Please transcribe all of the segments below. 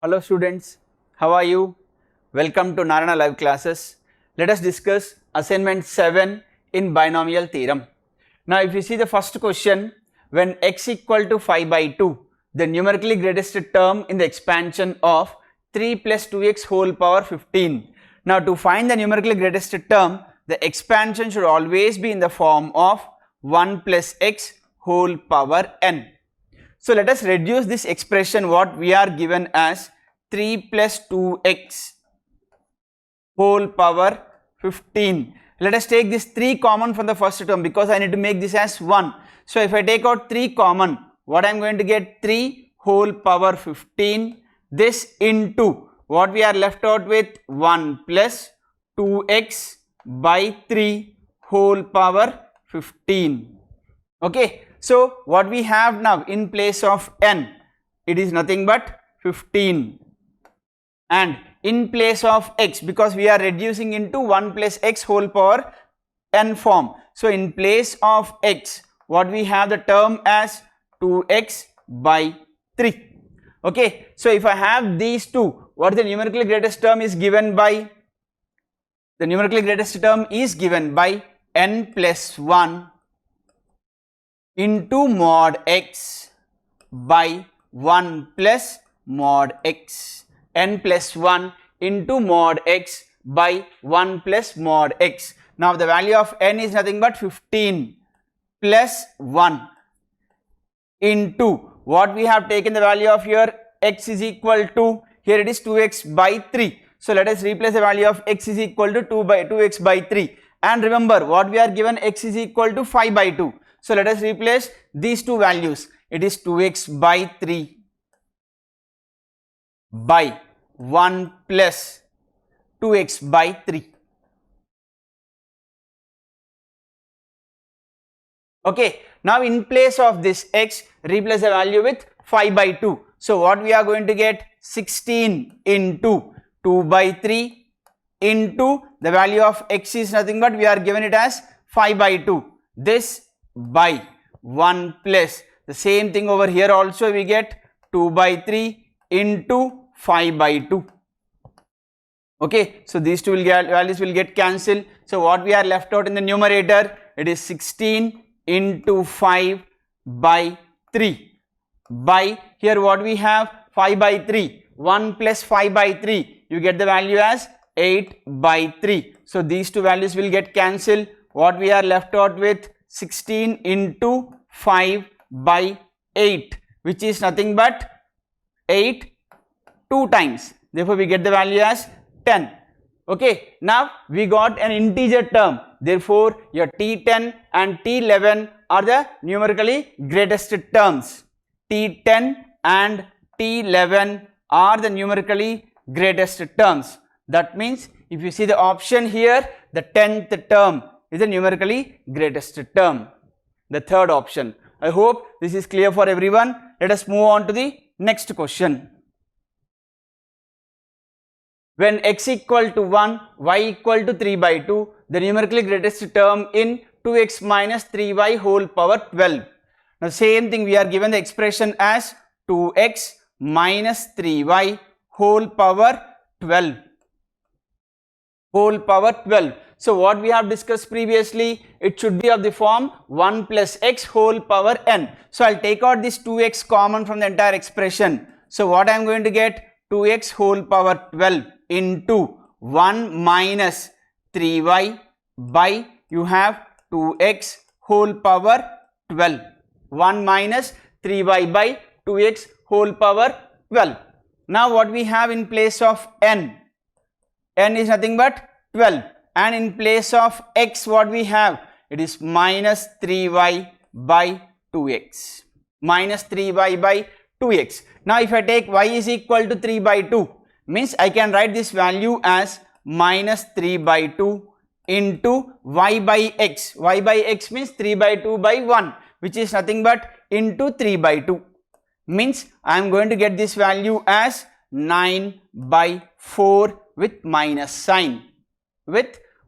Hello students, how are you? Welcome to Narana live classes. Let us discuss assignment 7 in binomial theorem. Now if you see the first question, when x equal to 5 by 2, the numerically greatest term in the expansion of 3 plus 2x whole power 15. Now to find the numerically greatest term, the expansion should always be in the form of 1 plus x whole power n. So let us reduce this expression what we are given as 3 plus 2x whole power 15. Let us take this 3 common from the first term because I need to make this as 1. So if I take out 3 common, what I am going to get 3 whole power 15. This into what we are left out with 1 plus 2x by 3 whole power 15. Okay. So what we have now in place of n, it is nothing but 15, and in place of x, because we are reducing into 1 plus x whole power n form, so in place of x what we have the term as 2x by 3. Okay, so if I have these two, what the numerically greatest term is given by? The numerically greatest term is given by n plus 1 into mod x by 1 plus mod x, n plus 1 into mod x by 1 plus mod x. Now the value of n is nothing but 15 plus 1 into what we have taken the value of here, x is equal to, here it is 2x by 3. So let us replace the value of x is equal to 2x by 3, and remember what we are given, x is equal to 5 by 2. So let us replace these two values. It is 2x by 3 by 1 plus 2x by 3. Okay, now in place of this x, replace the value with 5 by 2. So what we are going to get, 16 into 2 by 3 into the value of x is nothing but we are given it as 5 by 2. This by 1 plus the same thing over here also we get 2 by 3 into 5 by 2. Okay, so these two values will get cancelled. So what we are left out in the numerator, it is 16 into 5 by 3 by, here what we have, 5 by 3, 1 plus 5 by 3, you get the value as 8 by 3. So these two values will get cancelled. What we are left out with, 16 into 5 by 8, which is nothing but 8 2 times, therefore we get the value as 10. Okay, now we got an integer term, therefore your T10 and T11 are the numerically greatest terms. T10 and T11 are the numerically greatest terms. That means if you see the option here, the 10th term is the numerically greatest term, the third option. I hope this is clear for everyone. Let us move on to the next question. When x equal to 1, y equal to 3 by 2, the numerically greatest term in 2x minus 3y whole power 12. Now same thing, we are given the expression as 2x minus 3y whole power 12. Whole power 12. So what we have discussed previously, it should be of the form 1 plus x whole power n. So I'll take out this 2x common from the entire expression. So what I am going to get, 2x whole power 12 into 1 minus 3y by, you have 2x whole power 12. 1 minus 3y by 2x whole power 12. Now what we have in place of n, n is nothing but 12. And in place of x what we have, it is minus 3y by 2x, minus 3y by 2x. Now if I take y is equal to 3 by 2, means I can write this value as minus 3 by 2 into y by x. Y by x means 3 by 2 by 1, which is nothing but into 3 by 2, means I am going to get this value as 9 by 4 with minus sign,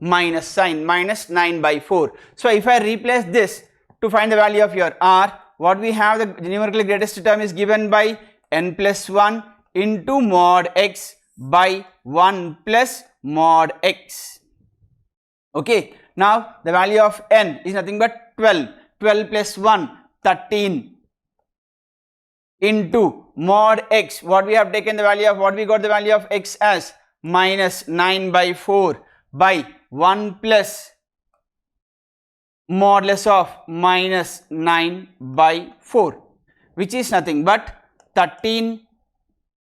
minus 9 by 4. So if I replace this to find the value of your r, what we have, the numerically greatest term is given by n plus 1 into mod x by 1 plus mod x. Okay, now the value of n is nothing but 12. 12 plus 1, 13 into mod x. What we have taken the value of, what we got the value of x as minus 9 by 4 by 1 plus modulus of minus 9 by 4, which is nothing but 13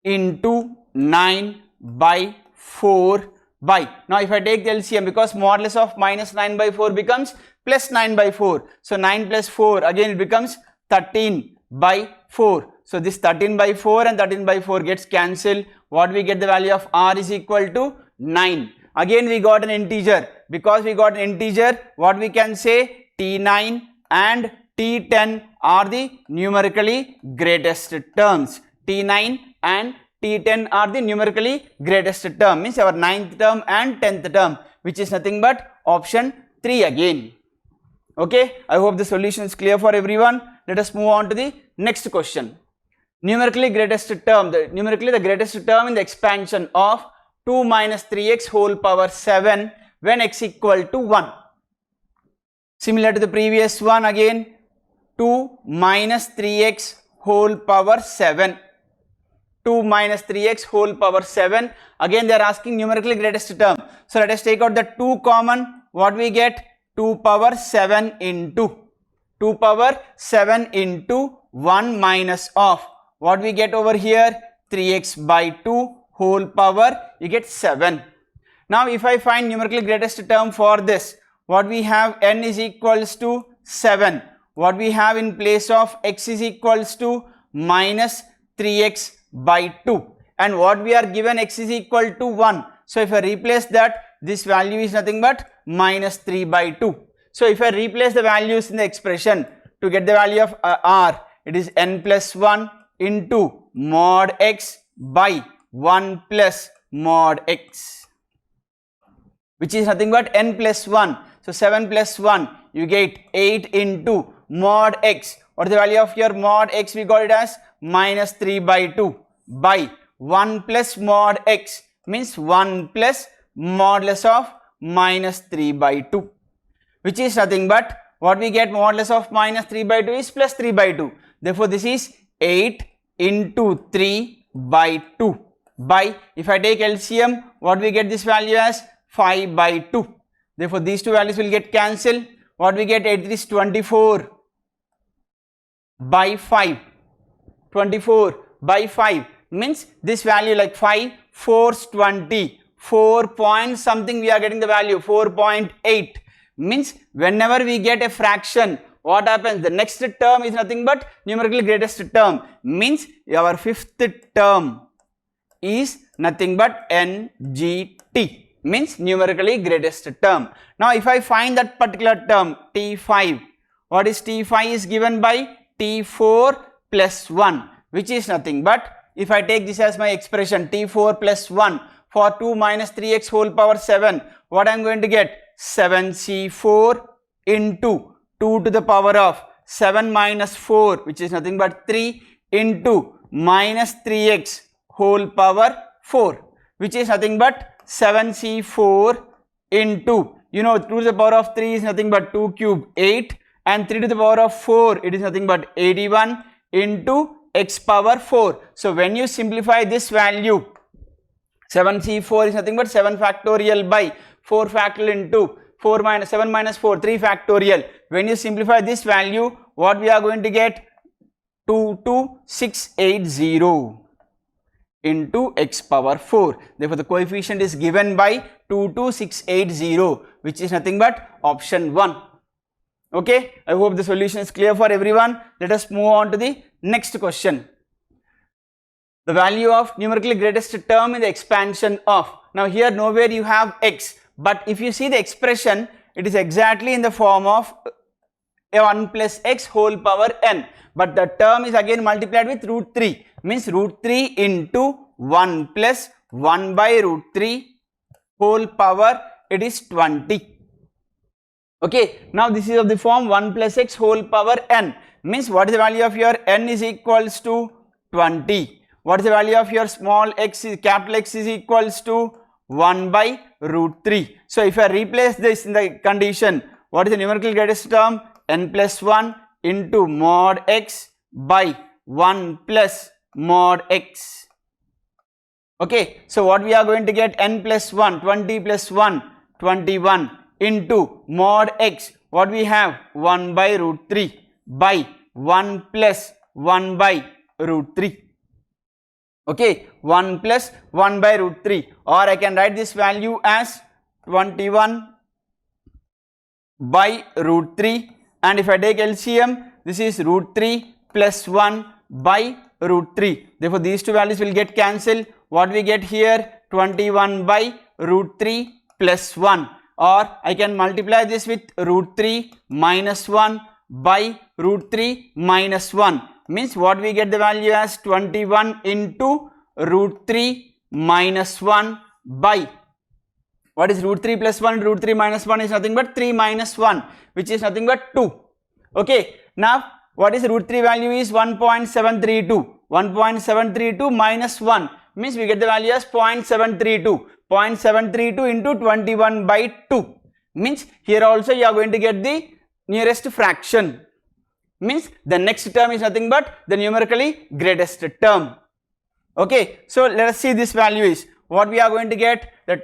into 9 by 4 by. Now if I take the LCM, because modulus of minus 9 by 4 becomes plus 9 by 4. So 9 plus 4, again it becomes 13 by 4. So this 13 by 4 and 13 by 4 gets cancelled. What we get the value of r is equal to 9. Again we got an integer. Because we got an integer, what we can say, T9 and T10 are the numerically greatest terms. T9 and T10 are the numerically greatest term, means our 9th term and 10th term, which is nothing but option 3 again. Okay, I hope the solution is clear for everyone. Let us move on to the next question. Numerically greatest term, numerically the greatest term in the expansion of 2 minus 3x whole power 7 when x equal to 1. Similar to the previous one again, 2 minus 3x whole power 7. 2 minus 3x whole power 7. Again they are asking numerically greatest term. So let us take out the 2 common. What we get? 2 power 7 into 2 power 7 into 1 minus of. What we get over here? 3x by 2 whole power, you get 7. Now if I find numerically greatest term for this, what we have, n is equals to 7. What we have in place of x is equals to minus 3x by 2. And what we are given, x is equal to 1. So if I replace that, this value is nothing but minus 3 by 2. So if I replace the values in the expression to get the value of r, it is n plus 1 into mod x by 1 plus mod x, which is nothing but n plus 1. So 7 plus 1, you get 8 into mod x. What is the value of your mod x? We got it as minus 3 by 2 by 1 plus mod x, means 1 plus modulus of minus 3 by 2, which is nothing but what we get, modulus of minus 3 by 2 is plus 3 by 2. Therefore this is 8 into 3 by 2 by, if I take LCM, what we get this value as 5 by 2. Therefore these two values will get cancelled. What we get, 8 is 24 by 5. 24 by 5 means this value, like 5 4's 20, 4 point something, we are getting the value 4.8. Means whenever we get a fraction, what happens? The next term is nothing but numerically greatest term. Means our 5th term is nothing but NGT, means numerically greatest term. Now if I find that particular term T5, what is T5 is given by T4 plus 1, which is nothing but, if I take this as my expression, T4 plus 1 for 2 minus 3x whole power 7, what I am going to get? 7c4 into 2 to the power of 7 minus 4, which is nothing but 3 into minus 3x whole power 4, which is nothing but 7c4 into, 2 to the power of 3 is nothing but 2 cube 8, and 3 to the power of 4, it is nothing but 81 into x power 4. So when you simplify this value, 7c4 is nothing but 7 factorial by 4 factorial into 4 minus 7 minus 4, 3 factorial. When you simplify this value, what we are going to get? 22680 into x power 4. Therefore the coefficient is given by 22680, which is nothing but option 1. Okay, I hope the solution is clear for everyone. Let us move on to the next question. The value of numerically greatest term in the expansion of. Now here nowhere you have x, but if you see the expression, it is exactly in the form of 1 plus x whole power n, but the term is again multiplied with root 3, means root 3 into 1 plus 1 by root 3 whole power, it is 20. Okay, now this is of the form 1 plus x whole power n, means what is the value of your n is equals to 20. what is the value of your small x? Capital X is equals to 1 by root 3. So if I replace this in the condition, what is the numerical greatest term? N plus 1 into mod x by 1 plus mod x. Okay, so what we are going to get? N plus 1, 20 plus 1, 21 into mod x. What we have? 1 by root 3 by 1 plus 1 by root 3. Okay, 1 plus 1 by root 3, or I can write this value as 21 by root 3, and if I take LCM, this is root 3 plus 1 by root 3. Therefore, these two values will get cancelled. What we get here? 21 by root 3 plus 1, or I can multiply this with root 3 minus 1 by root 3 minus 1. Means what we get the value as? 21 into root 3 minus 1 by, what is root 3 plus 1? Root 3 minus 1 is nothing but 3 minus 1, which is nothing but 2. Okay, now what is root 3 value is 1.732. 1.732 minus 1 means we get the value as 0.732. 0.732 into 21 by 2 means here also you are going to get the nearest fraction. Means the next term is nothing but the numerically greatest term. Okay, so let us see this value is what we are going to get. The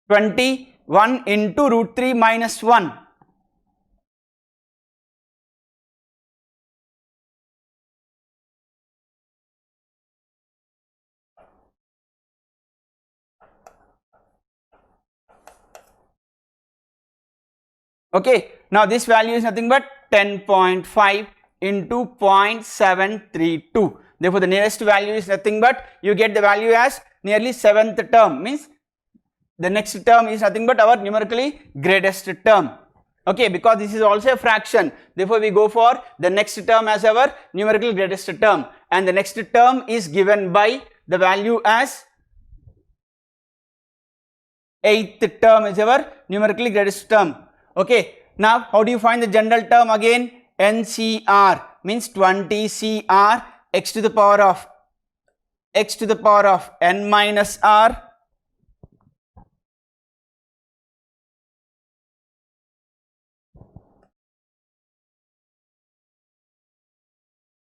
21 into root 3 minus 1. Okay, now this value is nothing but 10.5 into 0.732. Therefore, the nearest value is nothing but you get the value as nearly 7th term, means the next term is nothing but our numerically greatest term. Okay, because this is also a fraction, therefore we go for the next term as our numerical greatest term, and the next term is given by the value as 8th term is our numerically greatest term. Okay, now how do you find the general term again? NCR means 20 CR x to the power of n minus r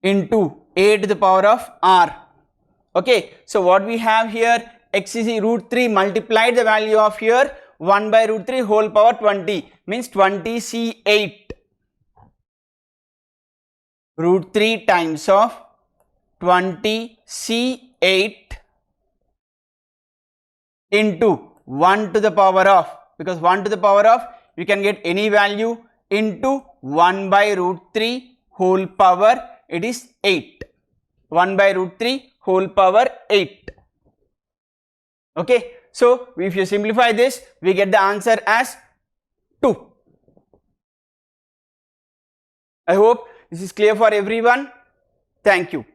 into a to the power of r. Okay, so what we have here, x is root 3 multiplied the value of here 1 by root 3 whole power 20 means 20 C8 root 3 times of 20 C8 into 1 to the power of, because 1 to the power of you can get any value, into 1 by root 3 whole power, it is 8. 1 by root 3 whole power 8. Okay, so if you simplify this, we get the answer as 2. I hope this is clear for everyone. Thank you.